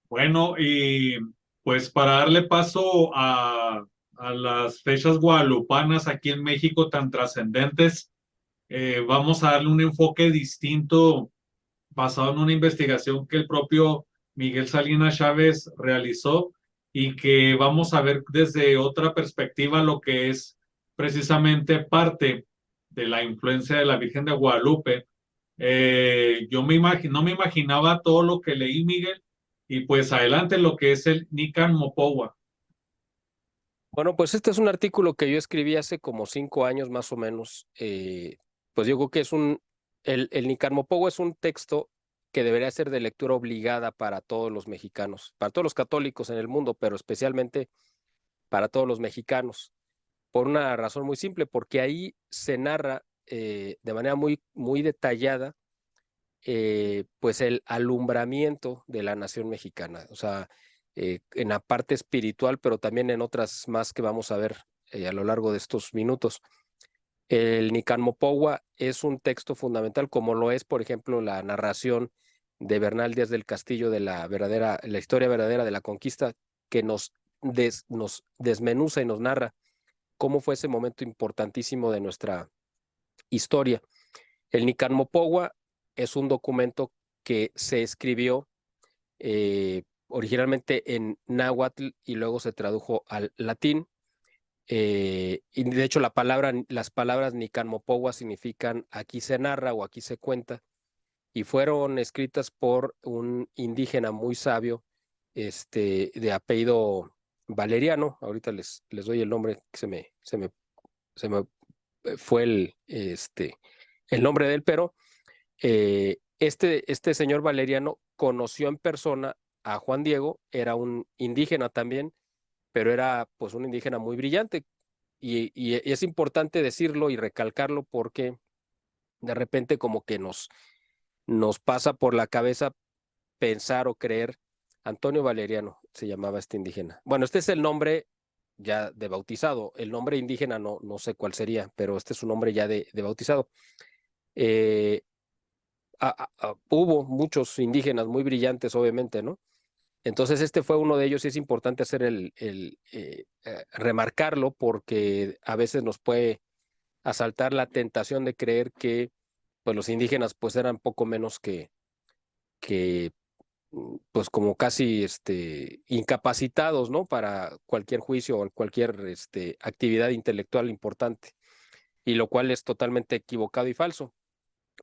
Bueno, y pues para darle paso a las fechas guadalupanas aquí en México tan trascendentes, vamos a darle un enfoque distinto basado en una investigación que el propio Miguel Salinas Chávez realizó y que vamos a ver desde otra perspectiva lo que es precisamente parte de la influencia de la Virgen de Guadalupe. Yo no me imaginaba todo lo que leí, Miguel, y pues adelante lo que es el Nican Mopowa. Bueno, pues este es un artículo que yo escribí hace como 5 años más o menos. Pues yo creo que el Nicarmopogo es un texto que debería ser de lectura obligada para todos los mexicanos, para todos los católicos en el mundo, pero especialmente para todos los mexicanos, por una razón muy simple, porque ahí se narra de manera muy detallada pues el alumbramiento de la nación mexicana, o sea, en la parte espiritual, pero también en otras más que vamos a ver a lo largo de estos minutos. El Nican Mopowa es un texto fundamental, como lo es, por ejemplo, la narración de Bernal Díaz del Castillo de la historia verdadera de la conquista, que nos desmenuza y nos narra cómo fue ese momento importantísimo de nuestra historia. El Nican Mopowa es un documento que se escribió originalmente en náhuatl y luego se tradujo al latín. Y de hecho las palabras Nican Mopowa significan aquí se narra o aquí se cuenta, y fueron escritas por un indígena muy sabio, de apellido Valeriano. Ahorita les doy el nombre, que se me fue el nombre de él, pero este señor Valeriano conoció en persona a Juan Diego. Era un indígena también, pero era pues un indígena muy brillante, y es importante decirlo y recalcarlo porque de repente como que nos pasa por la cabeza pensar o creer. Antonio Valeriano se llamaba este indígena. Bueno, este es el nombre ya de bautizado. El nombre indígena no sé cuál sería, pero este es su nombre ya de bautizado. Eh, Hubo muchos indígenas muy brillantes, obviamente, ¿no? Entonces este fue uno de ellos, y es importante hacer remarcarlo, porque a veces nos puede asaltar la tentación de creer que pues los indígenas pues eran poco menos que pues como casi incapacitados, ¿no? Para cualquier juicio o cualquier actividad intelectual importante, y lo cual es totalmente equivocado y falso.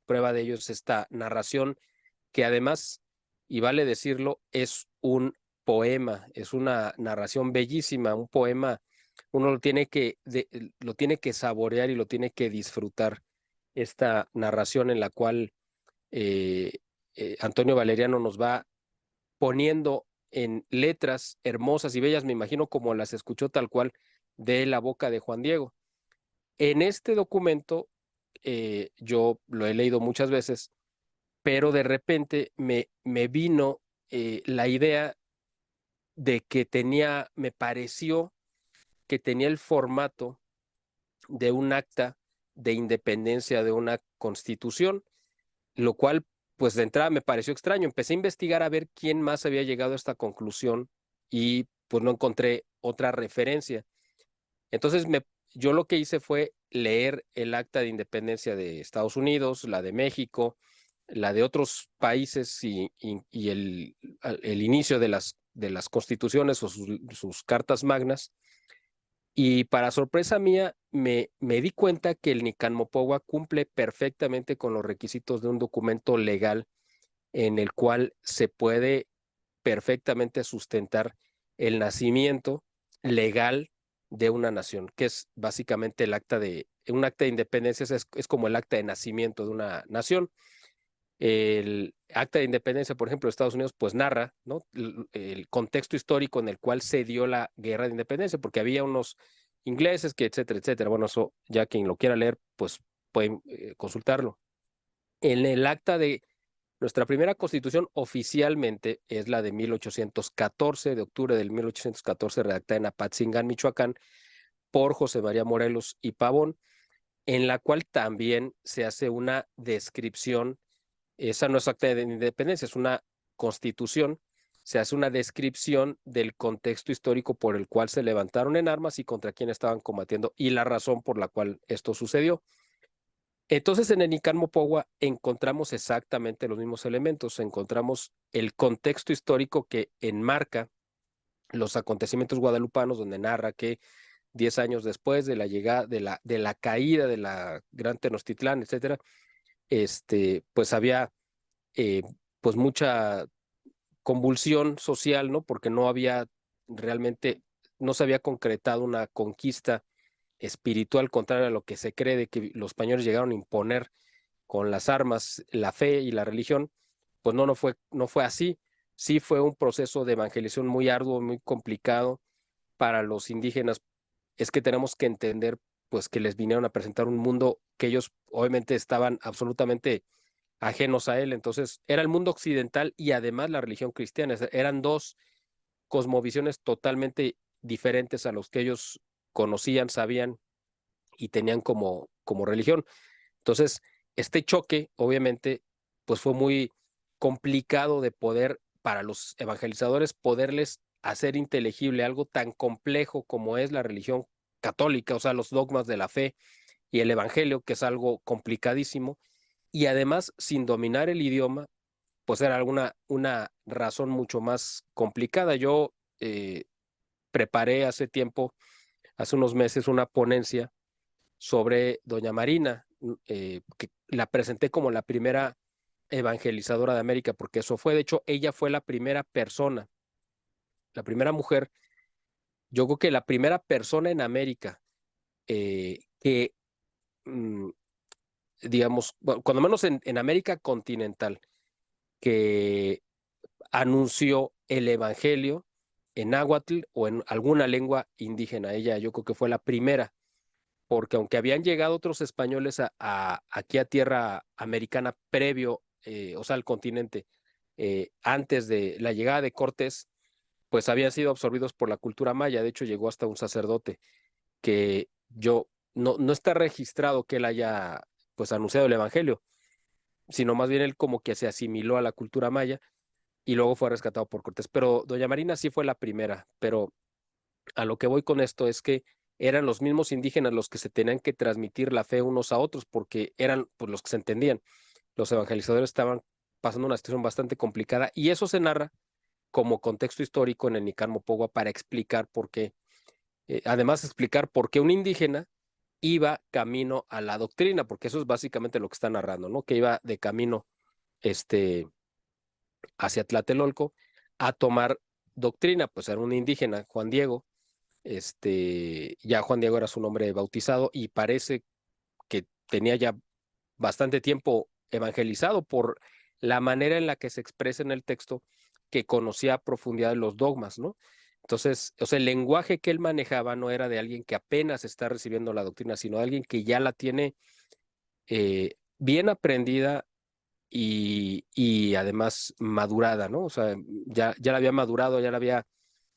Prueba de ello es esta narración, que además, y vale decirlo, es un poema, es una narración bellísima, un poema. Uno lo tiene que saborear y lo tiene que disfrutar. Esta narración en la cual eh, Antonio Valeriano nos va poniendo en letras hermosas y bellas, me imagino como las escuchó tal cual de la boca de Juan Diego. En este documento, yo lo he leído muchas veces, pero de repente me vino la idea de que me pareció que tenía el formato de un acta de independencia de una constitución, lo cual pues de entrada me pareció extraño. Empecé a investigar a ver quién más había llegado a esta conclusión, y pues no encontré otra referencia. Entonces yo lo que hice fue leer el acta de independencia de Estados Unidos, la de México, la de otros países, y el inicio de las constituciones o sus cartas magnas. Y para sorpresa mía, me di cuenta que el Nican Mopowa cumple perfectamente con los requisitos de un documento legal en el cual se puede perfectamente sustentar el nacimiento legal de una nación, que es básicamente un acta de independencia es como el acta de nacimiento de una nación. El acta de independencia, por ejemplo, de Estados Unidos, pues narra, ¿no?, el contexto histórico en el cual se dio la guerra de independencia, porque había unos ingleses que, etcétera, etcétera. Bueno, eso ya quien lo quiera leer, pues pueden consultarlo. En el acta de nuestra primera constitución oficialmente es la de 1814, de octubre del 1814, redactada en Apatzingán, Michoacán, por José María Morelos y Pavón, en la cual también se hace una descripción. Esa no es acta de independencia, es una Constitución se hace una descripción del contexto histórico por el cual se levantaron en armas y contra quién estaban combatiendo y la razón por la cual esto sucedió. Entonces en el Nican Mopogua encontramos exactamente los mismos elementos, encontramos el contexto histórico que enmarca los acontecimientos guadalupanos, donde narra que 10 años después de la llegada, de la caída de la Gran Tenochtitlán, etcétera, pues había eh, pues mucha convulsión social, ¿no? Porque no había realmente, no se había concretado una conquista espiritual contraria a lo que se cree de que los españoles llegaron a imponer con las armas, la fe y la religión. Pues no fue así. Sí fue un proceso de evangelización muy arduo, muy complicado para los indígenas. Es que tenemos que entender pues que les vinieron a presentar un mundo que ellos obviamente estaban absolutamente ajenos a él. Entonces era el mundo occidental y además la religión cristiana. Eran dos cosmovisiones totalmente diferentes a los que ellos conocían, sabían y tenían como religión. Entonces, este choque, obviamente, pues fue muy complicado de poder, para los evangelizadores, poderles hacer inteligible algo tan complejo como es la religión católica, o sea, los dogmas de la fe y el evangelio, que es algo complicadísimo, y además, sin dominar el idioma, pues era una razón mucho más complicada. Yo preparé hace tiempo, hace unos meses, una ponencia sobre Doña Marina, que la presenté como la primera evangelizadora de América, porque eso fue, de hecho, ella fue la primera persona, la primera mujer, yo creo que la primera persona en América que, mm, digamos, bueno, cuando menos en América continental, que anunció el evangelio en náhuatl o en alguna lengua indígena. Ella yo creo que fue la primera, porque aunque habían llegado otros españoles aquí a tierra americana previo, o sea, al continente, antes de la llegada de Cortés, pues habían sido absorbidos por la cultura maya. De hecho, llegó hasta un sacerdote que yo no está registrado que él haya pues anunciado el evangelio, sino más bien él como que se asimiló a la cultura maya y luego fue rescatado por Cortés. Pero Doña Marina sí fue la primera, pero a lo que voy con esto es que eran los mismos indígenas los que se tenían que transmitir la fe unos a otros porque eran pues, los que se entendían. Los evangelizadores estaban pasando una situación bastante complicada y eso se narra como contexto histórico en el Nican Mopogua para explicar por qué, además explicar por qué un indígena iba camino a la doctrina, porque eso es básicamente lo que está narrando, ¿no? Que iba de camino hacia Tlatelolco a tomar doctrina, pues era un indígena, Juan Diego, ya Juan Diego era su nombre bautizado y parece que tenía ya bastante tiempo evangelizado por la manera en la que se expresa en el texto, que conocía a profundidad los dogmas, ¿no? Entonces, o sea, el lenguaje que él manejaba no era de alguien que apenas está recibiendo la doctrina, sino de alguien que ya la tiene bien aprendida y además madurada, ¿no? O sea, ya la había madurado, ya la había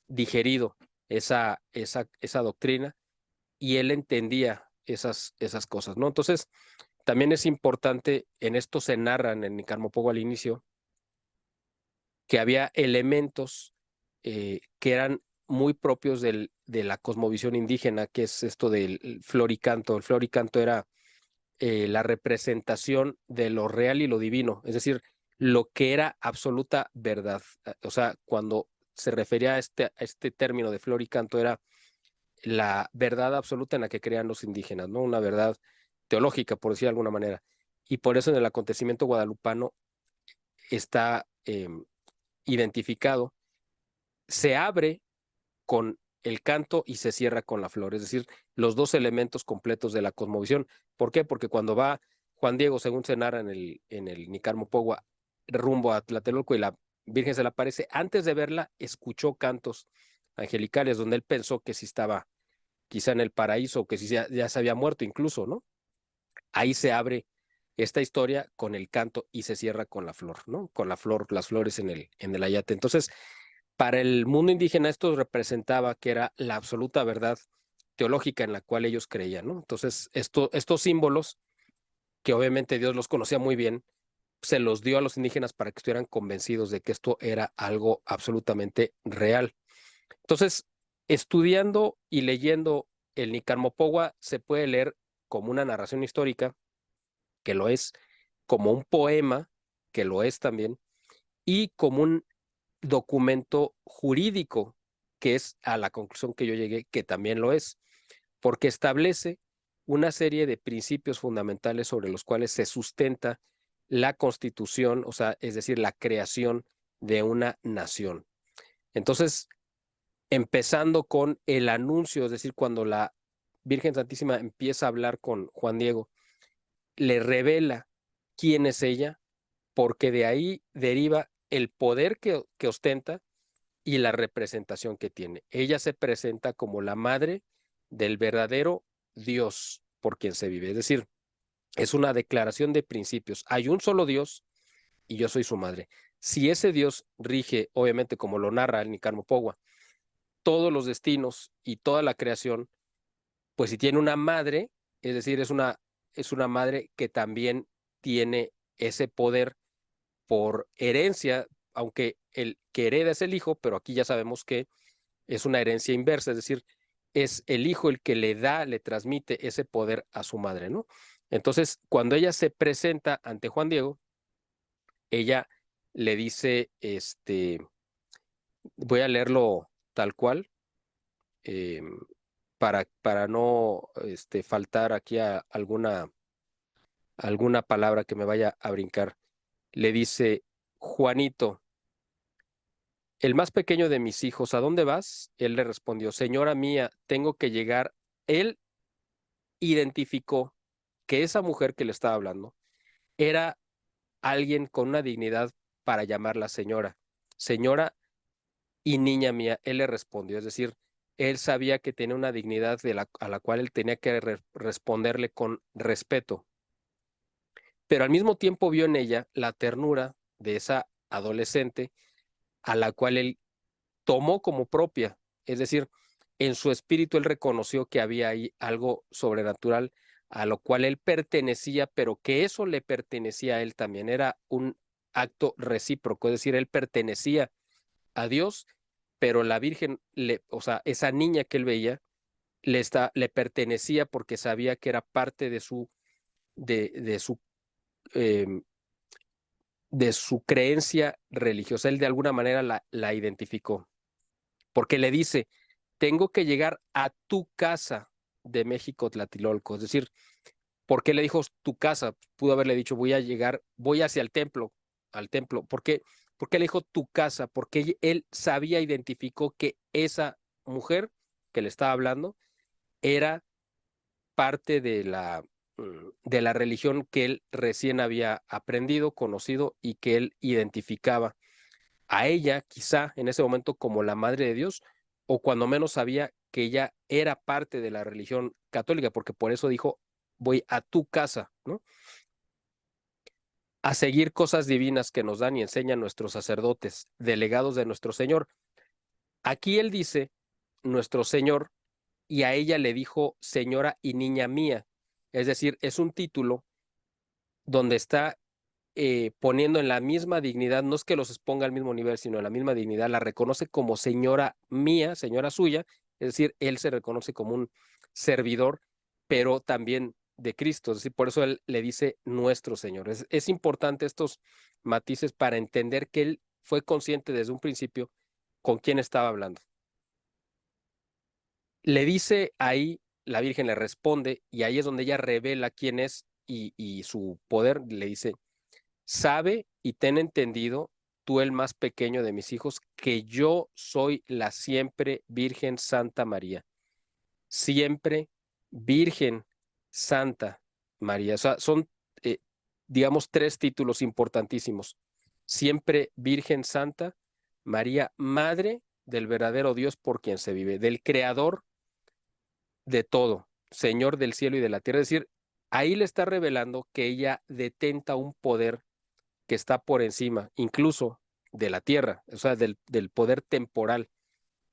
digerido esa doctrina y él entendía esas cosas, ¿no? Entonces, también es importante, en esto se narra en el Nican Mopogua al inicio, que había elementos que eran muy propios de la cosmovisión indígena, que es esto del floricanto. El floricanto era la representación de lo real y lo divino, es decir, lo que era absoluta verdad. O sea, cuando se refería a este término de floricanto, era la verdad absoluta en la que creían los indígenas, ¿no? Una verdad teológica, por decir de alguna manera. Y por eso en el acontecimiento guadalupano está identificado, se abre con el canto y se cierra con la flor, es decir, los dos elementos completos de la cosmovisión. ¿Por qué? Porque cuando va Juan Diego, según se narra en el Nican Mopogua, rumbo a Tlatelolco y la Virgen se le aparece, antes de verla, escuchó cantos angelicales donde él pensó que sí estaba quizá en el paraíso, que sí ya se había muerto incluso, ¿no? Ahí se abre esta historia con el canto y se cierra con la flor, ¿no? Con la flor, las flores en el ayate. Entonces, para el mundo indígena esto representaba que era la absoluta verdad teológica en la cual ellos creían, ¿no? Entonces, estos símbolos, que obviamente Dios los conocía muy bien, se los dio a los indígenas para que estuvieran convencidos de que esto era algo absolutamente real. Entonces, estudiando y leyendo el Nicarmopogua se puede leer como una narración histórica, que lo es, como un poema, que lo es también, y como un documento jurídico, que es a la conclusión que yo llegué, que también lo es, porque establece una serie de principios fundamentales sobre los cuales se sustenta la constitución, o sea, es decir, la creación de una nación. Entonces, empezando con el anuncio, es decir, cuando la Virgen Santísima empieza a hablar con Juan Diego, le revela quién es ella, porque de ahí deriva el poder que ostenta y la representación que tiene. Ella se presenta como la madre del verdadero Dios por quien se vive. Es decir, es una declaración de principios. Hay un solo Dios y yo soy su madre. Si ese Dios rige, obviamente como lo narra el Nicarmopogua, todos los destinos y toda la creación, pues si tiene una madre, es decir, es una madre que también tiene ese poder por herencia, aunque el que hereda es el hijo, pero aquí ya sabemos que es una herencia inversa, es decir, es el hijo el que le da, le transmite ese poder a su madre, ¿no? Entonces, cuando ella se presenta ante Juan Diego, ella le dice, voy a leerlo tal cual, eh, para no faltar aquí a alguna palabra que me vaya a brincar. Le dice, Juanito, el más pequeño de mis hijos, ¿a dónde vas? Él le respondió, señora mía, tengo que llegar. Él identificó que esa mujer que le estaba hablando era alguien con una dignidad para llamarla señora. Señora y niña mía, él le respondió, es decir, él sabía que tenía una dignidad a la cual él tenía que responderle con respeto, pero al mismo tiempo vio en ella la ternura de esa adolescente a la cual él tomó como propia, es decir, en su espíritu él reconoció que había ahí algo sobrenatural a lo cual él pertenecía, pero que eso le pertenecía a él también, era un acto recíproco, es decir, él pertenecía a Dios, pero la Virgen, o sea, esa niña que él veía, le pertenecía porque sabía que era parte eh, de su creencia religiosa. Él de alguna manera la identificó, porque le dice, tengo que llegar a tu casa de México, Tlatelolco. Es decir, ¿por qué le dijo tu casa? Pudo haberle dicho, voy a llegar, voy hacia el templo, al templo. ¿Por qué le dijo tu casa? Porque él sabía, identificó que esa mujer que le estaba hablando era parte de la religión que él recién había aprendido, conocido y que él identificaba a ella quizá en ese momento como la madre de Dios, o cuando menos sabía que ella era parte de la religión católica, porque por eso dijo, voy a tu casa, ¿no? A seguir cosas divinas que nos dan y enseñan nuestros sacerdotes, delegados de nuestro Señor. Aquí él dice, nuestro Señor, y a ella le dijo, señora y niña mía. Es decir, es un título donde está poniendo en la misma dignidad, no es que los exponga al mismo nivel, sino en la misma dignidad, la reconoce como señora mía, señora suya, es decir, él se reconoce como un servidor, pero también de Cristo, es decir, por eso él le dice nuestro Señor. Es importante estos matices para entender que él fue consciente desde un principio con quién estaba hablando. Le dice ahí, la Virgen le responde, y ahí es donde ella revela quién es y su poder, le dice, sabe y ten entendido, tú el más pequeño de mis hijos, que yo soy la siempre Virgen Santa María. Siempre Virgen Santa María. O sea, son, eh, digamos, tres títulos importantísimos. Siempre Virgen Santa María, Madre del verdadero Dios por quien se vive, del Creador de todo, Señor del cielo y de la tierra. Es decir, ahí le está revelando que ella detenta un poder que está por encima, incluso de la tierra, o sea, del poder temporal,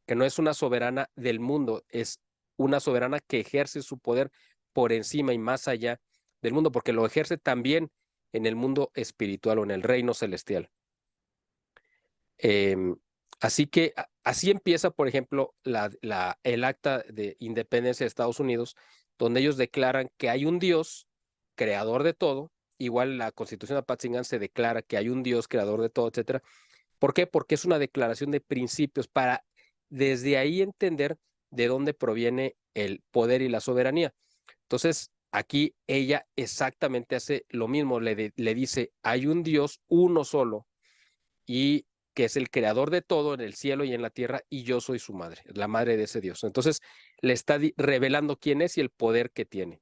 que no es una soberana del mundo, es una soberana que ejerce su poder por encima y más allá del mundo, porque lo ejerce también en el mundo espiritual o en el reino celestial. Así que así empieza, por ejemplo, el acta de independencia de Estados Unidos, donde ellos declaran que hay un Dios creador de todo. Igual la Constitución de Apatzingán se declara que hay un Dios creador de todo, etcétera. ¿Por qué? Porque es una declaración de principios para desde ahí entender de dónde proviene el poder y la soberanía. Entonces, aquí ella exactamente hace lo mismo, le dice, hay un Dios, uno solo, y que es el creador de todo en el cielo y en la tierra, y yo soy su madre, la madre de ese Dios. Entonces, le está revelando quién es y el poder que tiene.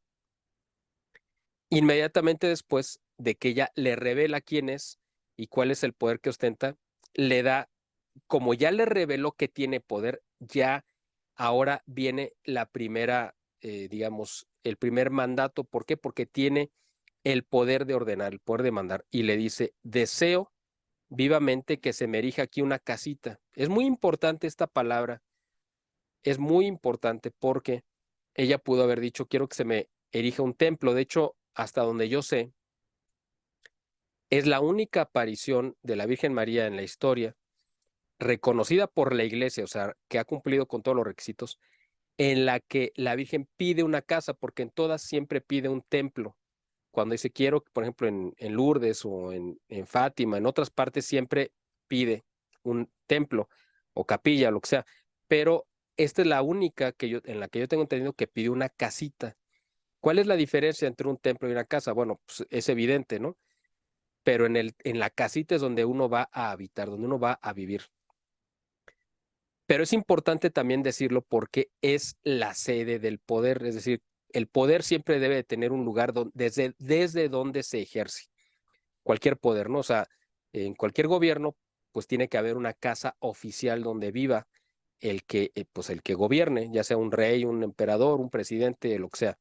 Inmediatamente después de que ella le revela quién es y cuál es el poder que ostenta, le da, como ya le reveló que tiene poder, ya ahora viene la primera, digamos, el primer mandato. ¿Por qué? Porque tiene el poder de ordenar, el poder de mandar. Y le dice, deseo vivamente que se me erija aquí una casita. Es muy importante esta palabra, es muy importante porque ella pudo haber dicho, quiero que se me erija un templo. De hecho, hasta donde yo sé, es la única aparición de la Virgen María en la historia reconocida por la iglesia, o sea, que ha cumplido con todos los requisitos, en la que la Virgen pide una casa, porque en todas siempre pide un templo. Cuando dice quiero, por ejemplo, en Lourdes o en Fátima, en otras partes siempre pide un templo o capilla, lo que sea. Pero esta es la única que en la que yo tengo entendido que pide una casita. ¿Cuál es la diferencia entre un templo y una casa? Bueno, pues es evidente, ¿no? Pero en la casita es donde uno va a habitar, donde uno va a vivir. Pero es importante también decirlo porque es la sede del poder, es decir, el poder siempre debe de tener un lugar desde donde se ejerce cualquier poder, ¿no? O sea, en cualquier gobierno, pues tiene que haber una casa oficial donde viva pues el que gobierne, ya sea un rey, un emperador, un presidente, lo que sea.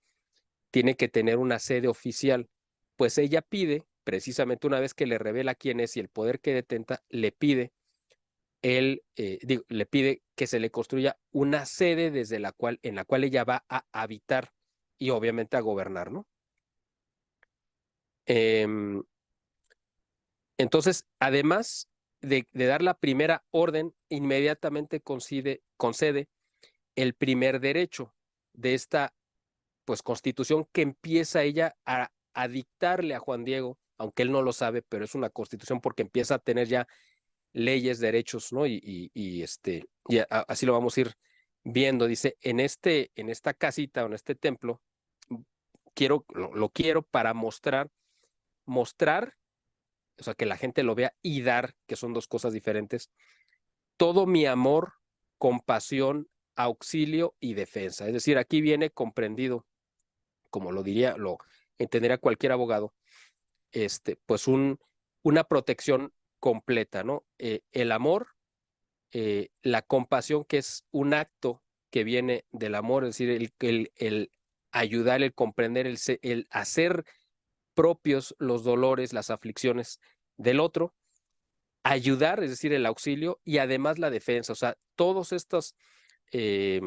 Tiene que tener una sede oficial. Pues ella pide, precisamente una vez que le revela quién es y el poder que detenta, le pide que se le construya una sede en la cual ella va a habitar y obviamente a gobernar, ¿no? Entonces, además de dar la primera orden, inmediatamente concede el primer derecho de esta pues constitución que empieza ella a dictarle a Juan Diego, aunque él no lo sabe, pero es una constitución porque empieza a tener ya leyes, derechos, ¿no? Así lo vamos a ir viendo. Dice, en esta casita o en este templo, lo quiero para mostrar, o sea, que la gente lo vea y dar, que son dos cosas diferentes, todo mi amor, compasión, auxilio y defensa. Es decir, aquí viene comprendido, como lo entendería cualquier abogado, pues una protección completa, ¿no? El amor, la compasión, que es un acto que viene del amor, es decir, el ayudar, el comprender, el hacer propios los dolores, las aflicciones del otro, ayudar, es decir, el auxilio y además la defensa. O sea, todos estos eh,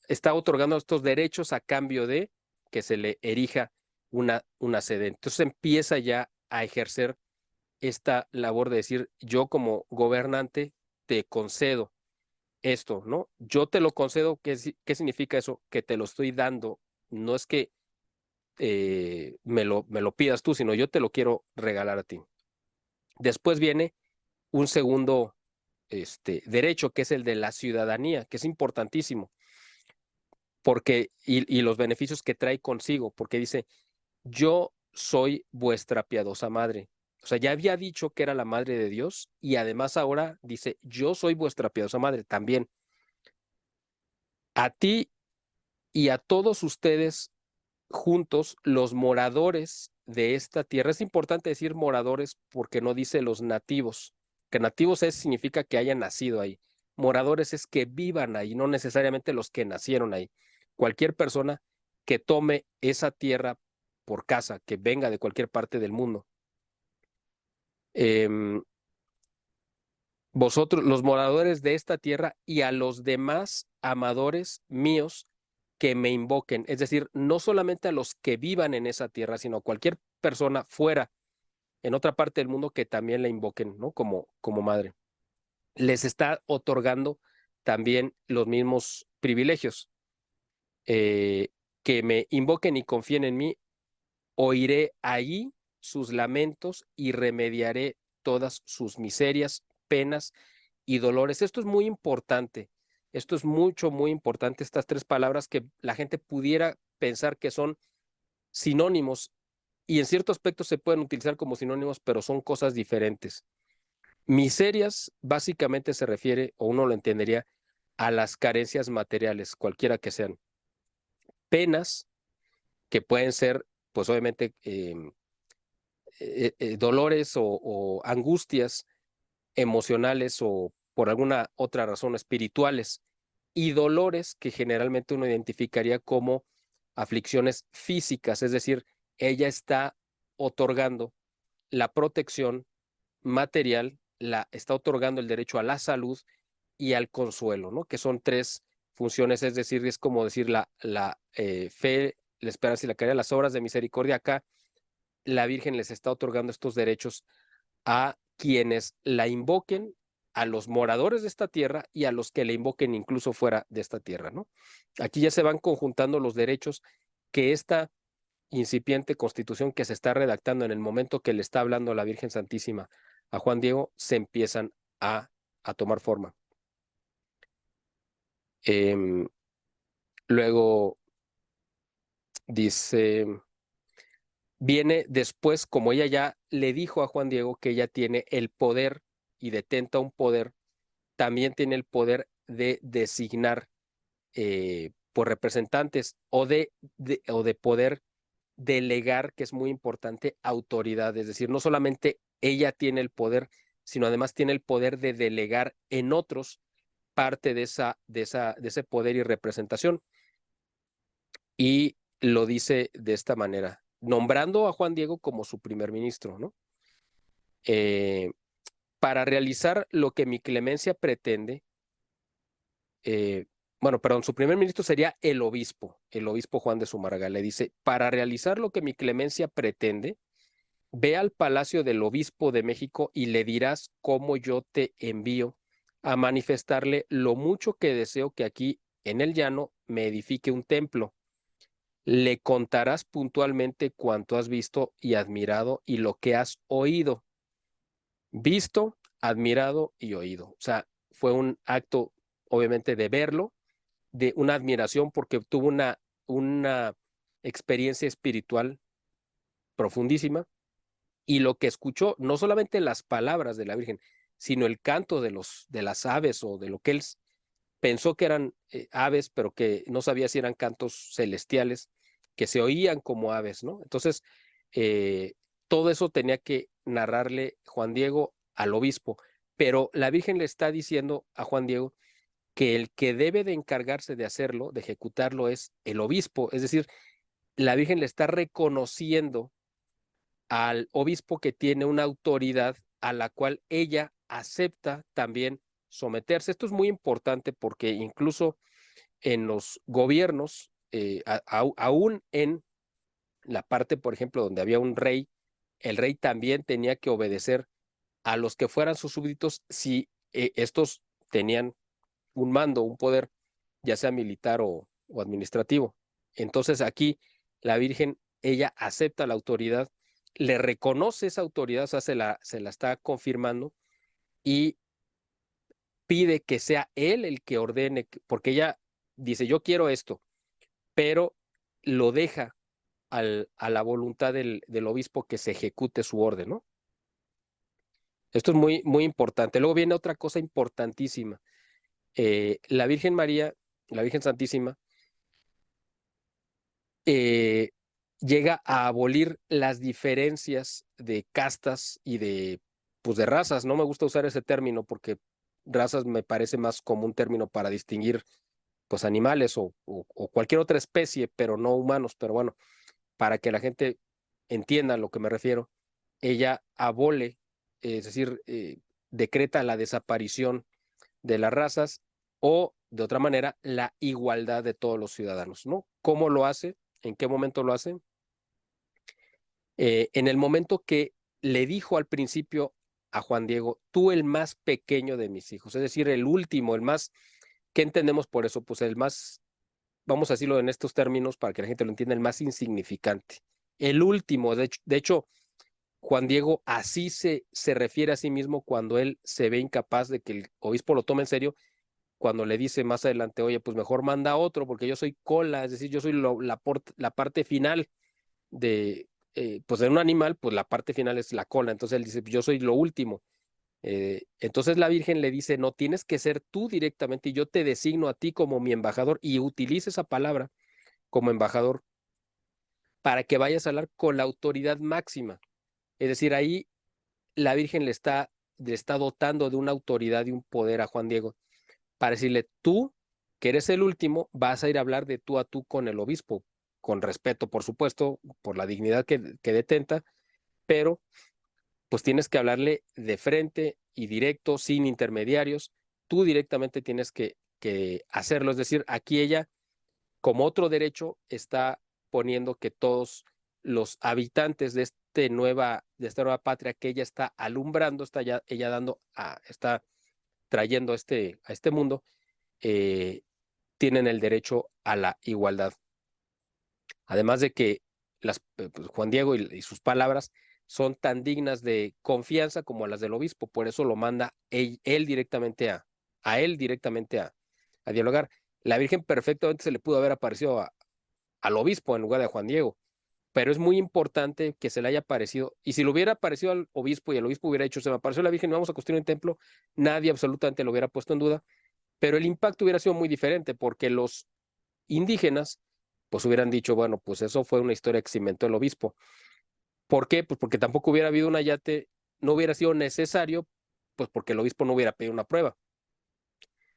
está otorgando estos derechos a cambio de que se le erija una sede. Entonces empieza ya a ejercer esta labor de decir, yo como gobernante te concedo esto, ¿no? Yo te lo concedo. ¿Qué significa eso? Que te lo estoy dando. No es que me lo pidas tú, sino yo te lo quiero regalar a ti. Después viene un segundo derecho, que es el de la ciudadanía, que es importantísimo, y los beneficios que trae consigo, porque dice, yo soy vuestra piadosa madre. O sea, ya había dicho que era la madre de Dios y además ahora dice, yo soy vuestra piadosa madre también. A ti y a todos ustedes juntos, los moradores de esta tierra. Es importante decir moradores porque no dice los nativos, que nativos significa que hayan nacido ahí. Moradores es que vivan ahí, no necesariamente los que nacieron ahí. Cualquier persona que tome esa tierra por casa, que venga de cualquier parte del mundo. Vosotros, los moradores de esta tierra y a los demás amadores míos que me invoquen, es decir, no solamente a los que vivan en esa tierra, sino a cualquier persona fuera, en otra parte del mundo, que también la invoquen, ¿no? Como madre. Les está otorgando también los mismos privilegios. Que me invoquen y confíen en mí, oiré allí sus lamentos y remediaré todas sus miserias, penas y dolores. Esto es muy importante. Esto es muy importante, estas tres palabras que la gente pudiera pensar que son sinónimos y en cierto aspecto se pueden utilizar como sinónimos, pero son cosas diferentes. Miserias básicamente se refiere, o uno lo entendería, a las carencias materiales, cualquiera que sean. Penas, que pueden ser, pues obviamente, dolores o angustias emocionales o por alguna otra razón espirituales, y dolores que generalmente uno identificaría como aflicciones físicas, es decir, ella está otorgando la protección material, está otorgando el derecho a la salud y al consuelo, ¿no? Que son tres funciones, es decir, es como decir la fe, la esperanza y la caridad, las obras de misericordia. Acá la Virgen les está otorgando estos derechos a quienes la invoquen, a los moradores de esta tierra y a los que le invoquen incluso fuera de esta tierra, ¿no? Aquí ya se van conjuntando los derechos que esta incipiente constitución que se está redactando en el momento que le está hablando la Virgen Santísima a Juan Diego se empiezan a tomar forma. Luego dice, viene después, como ella ya le dijo a Juan Diego que ella tiene el poder y detenta un poder, también tiene el poder de designar por representantes o de poder delegar, que es muy importante, autoridad. Es decir, no solamente ella tiene el poder, sino además tiene el poder de delegar en otros parte de ese poder y representación. Y lo dice de esta manera, nombrando a Juan Diego como su primer ministro, ¿no? Para realizar lo que mi clemencia pretende, bueno, perdón, su primer ministro sería el obispo Juan de Zumárraga. Le dice, para realizar lo que mi clemencia pretende, ve al palacio del obispo de México y le dirás cómo yo te envío a manifestarle lo mucho que deseo que aquí en el llano me edifique un templo. Le contarás puntualmente cuanto has visto y admirado y lo que has oído. Visto, admirado y oído. O sea, fue un acto, obviamente, de verlo, de una admiración porque tuvo una experiencia espiritual profundísima, y lo que escuchó, no solamente las palabras de la Virgen, sino el canto de las aves o de lo que él pensó que eran aves, pero que no sabía si eran cantos celestiales, que se oían como aves, ¿no? Entonces, eh, todo eso tenía que narrarle Juan Diego al obispo, pero la Virgen le está diciendo a Juan Diego que el que debe de encargarse de hacerlo, de ejecutarlo, es el obispo, es decir, la Virgen le está reconociendo al obispo que tiene una autoridad a la cual ella acepta también someterse. Esto es muy importante porque incluso en los gobiernos, aún en la parte, por ejemplo, donde había un rey, el rey también tenía que obedecer a los que fueran sus súbditos si estos tenían un mando, un poder, ya sea militar o administrativo. Entonces aquí la Virgen, ella acepta la autoridad, le reconoce esa autoridad, o sea, se la está confirmando y pide que sea él el que ordene, porque ella dice, yo quiero esto, pero lo deja a la voluntad del obispo que se ejecute su orden, ¿no? Esto es muy importante. Luego viene otra cosa importantísima. La Virgen María, la Virgen Santísima, eh, llega a abolir las diferencias de castas y pues de razas. No me gusta usar ese término porque razas me parece más como un término para distinguir pues animales o cualquier otra especie, pero no humanos. Pero bueno, para que la gente entienda a lo que me refiero, ella abole, es decir, decreta la desaparición de las razas o de otra manera, la igualdad de todos los ciudadanos, ¿no? ¿Cómo lo hace? ¿En qué momento lo hace? En el momento que le dijo al principio a Juan Diego, tú el más pequeño de mis hijos, es decir, el último, el más, ¿qué entendemos por eso? Pues el más, vamos a decirlo en estos términos para que la gente lo entienda, el más insignificante. El último, de hecho Juan Diego así se refiere a sí mismo cuando él se ve incapaz de que el obispo lo tome en serio, cuando le dice más adelante, oye, pues mejor manda a otro porque yo soy cola, es decir, yo soy la parte final pues en un animal, pues la parte final es la cola, entonces él dice, yo soy lo último. Entonces la Virgen le dice, no, tienes que ser tú directamente y yo te designo a ti como mi embajador y utiliza esa palabra como embajador para que vayas a hablar con la autoridad máxima. Es decir, ahí la Virgen le está dotando de una autoridad y un poder a Juan Diego para decirle, tú, que eres el último, vas a ir a hablar de tú a tú con el obispo, con respeto, por supuesto, por la dignidad que detenta, pero pues tienes que hablarle de frente y directo, sin intermediarios. Tú directamente tienes que hacerlo. Es decir, aquí ella, como otro derecho, está poniendo que todos los habitantes de esta nueva patria que ella está alumbrando, ella está trayendo a este mundo, eh, tienen el derecho a la igualdad. Además de que pues, Juan Diego y sus palabras son tan dignas de confianza como las del obispo, por eso lo manda él directamente a dialogar. La Virgen perfectamente se le pudo haber aparecido al obispo en lugar de a Juan Diego, pero es muy importante que se le haya aparecido, y si lo hubiera aparecido al obispo y el obispo hubiera dicho, se me apareció la Virgen, vamos a construir un templo, nadie absolutamente lo hubiera puesto en duda, pero el impacto hubiera sido muy diferente porque los indígenas pues hubieran dicho, bueno, pues eso fue una historia que se inventó el obispo. ¿Por qué? Pues porque tampoco hubiera habido un ayate, no hubiera sido necesario, pues porque el obispo no hubiera pedido una prueba.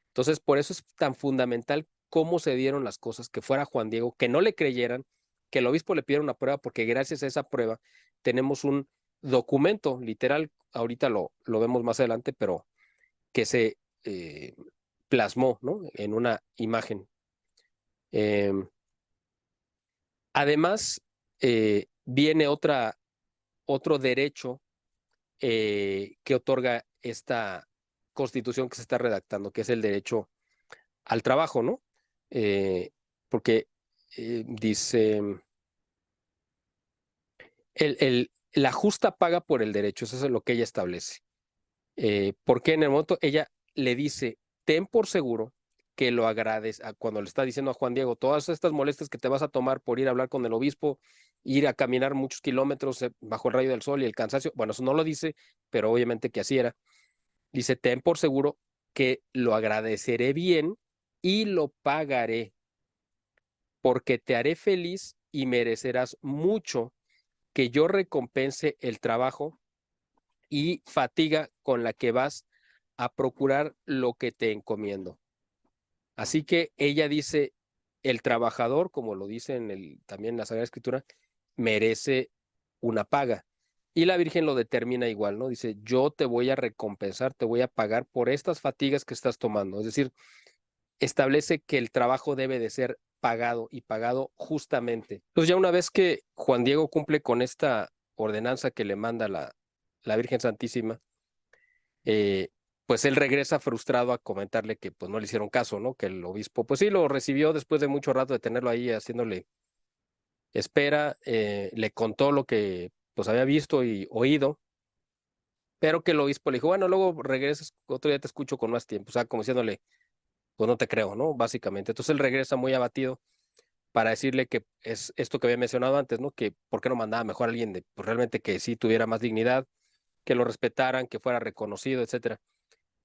Entonces, por eso es tan fundamental cómo se dieron las cosas, que fuera Juan Diego, que no le creyeran, que el obispo le pidiera una prueba, porque gracias a esa prueba tenemos un documento, literal, ahorita lo vemos más adelante, pero que se plasmó, ¿no? En una imagen. Eh, Además, viene otro derecho que otorga esta constitución que se está redactando, que es el derecho al trabajo, ¿no? Eh, Porque dice, la justa paga por el derecho, eso es lo que ella establece. Porque en el momento ella le dice, ten por seguro que lo agradece, cuando le está diciendo a Juan Diego, todas estas molestias que te vas a tomar por ir a hablar con el obispo, ir a caminar muchos kilómetros bajo el rayo del sol y el cansancio, bueno, eso no lo dice, pero obviamente que así era. Dice, ten por seguro que lo agradeceré bien y lo pagaré, porque te haré feliz y merecerás mucho que yo recompense el trabajo y fatiga con la que vas a procurar lo que te encomiendo. Así que ella dice, el trabajador, como lo dice también en la Sagrada Escritura, merece una paga. Y la Virgen lo determina igual, ¿no? Dice, yo te voy a recompensar, te voy a pagar por estas fatigas que estás tomando. Es decir, establece que el trabajo debe de ser pagado y pagado justamente. Entonces ya una vez que Juan Diego cumple con esta ordenanza que le manda la Virgen Santísima, eh, pues él regresa frustrado a comentarle que pues no le hicieron caso, ¿no? Que el obispo, pues sí, lo recibió después de mucho rato de tenerlo ahí haciéndole espera, le contó lo que pues había visto y oído, pero que el obispo le dijo, bueno, luego regresas, otro día te escucho con más tiempo, o sea, como diciéndole, pues no te creo, ¿no? Básicamente. Entonces él regresa muy abatido para decirle que es esto que había mencionado antes, ¿no? Que por qué no mandaba mejor a alguien de, pues realmente que sí tuviera más dignidad, que lo respetaran, que fuera reconocido, etcétera.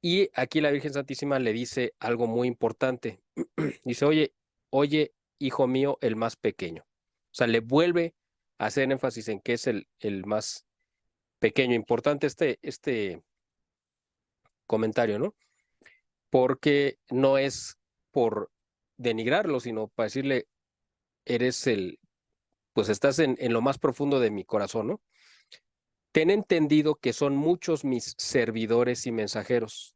Y aquí la Virgen Santísima le dice algo muy importante. Dice, oye, hijo mío, el más pequeño. O sea, le vuelve a hacer énfasis en que es el más pequeño. Importante este comentario, ¿no? Porque no es por denigrarlo, sino para decirle, eres pues estás en lo más profundo de mi corazón, ¿no? Ten entendido que son muchos mis servidores y mensajeros,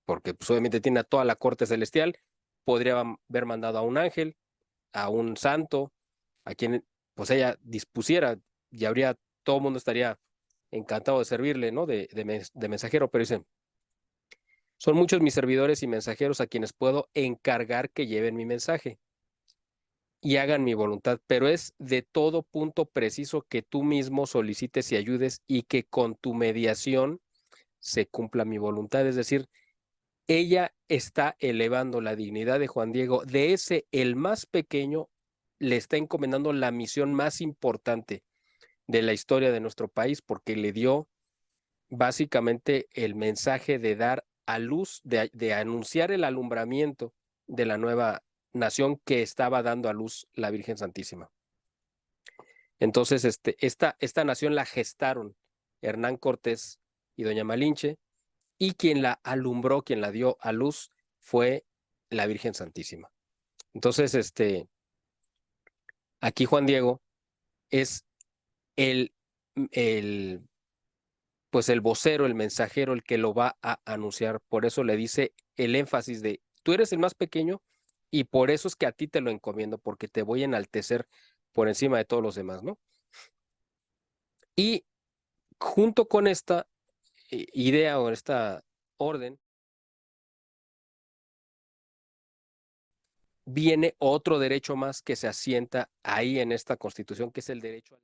porque pues, obviamente tiene a toda la corte celestial, podría haber mandado a un ángel, a un santo, a quien pues ella dispusiera, y habría, todo el mundo estaría encantado de servirle, ¿no? De mensajero, pero dicen, son muchos mis servidores y mensajeros a quienes puedo encargar que lleven mi mensaje y hagan mi voluntad, pero es de todo punto preciso que tú mismo solicites y ayudes y que con tu mediación se cumpla mi voluntad. Es decir, ella está elevando la dignidad de Juan Diego, de ese el más pequeño, le está encomendando la misión más importante de la historia de nuestro país, porque le dio básicamente el mensaje de dar a luz, de anunciar el alumbramiento de la nueva nación que estaba dando a luz la Virgen Santísima. Entonces, esta nación la gestaron Hernán Cortés y doña Malinche, y quien la alumbró, quien la dio a luz, fue la Virgen Santísima. Entonces, aquí Juan Diego es el, el, pues el vocero, el mensajero, el que lo va a anunciar. Por eso le dice el énfasis de, tú eres el más pequeño y por eso es que a ti te lo encomiendo, porque te voy a enaltecer por encima de todos los demás, ¿no? Y junto con esta idea o esta orden, viene otro derecho más que se asienta ahí en esta Constitución, que es el derecho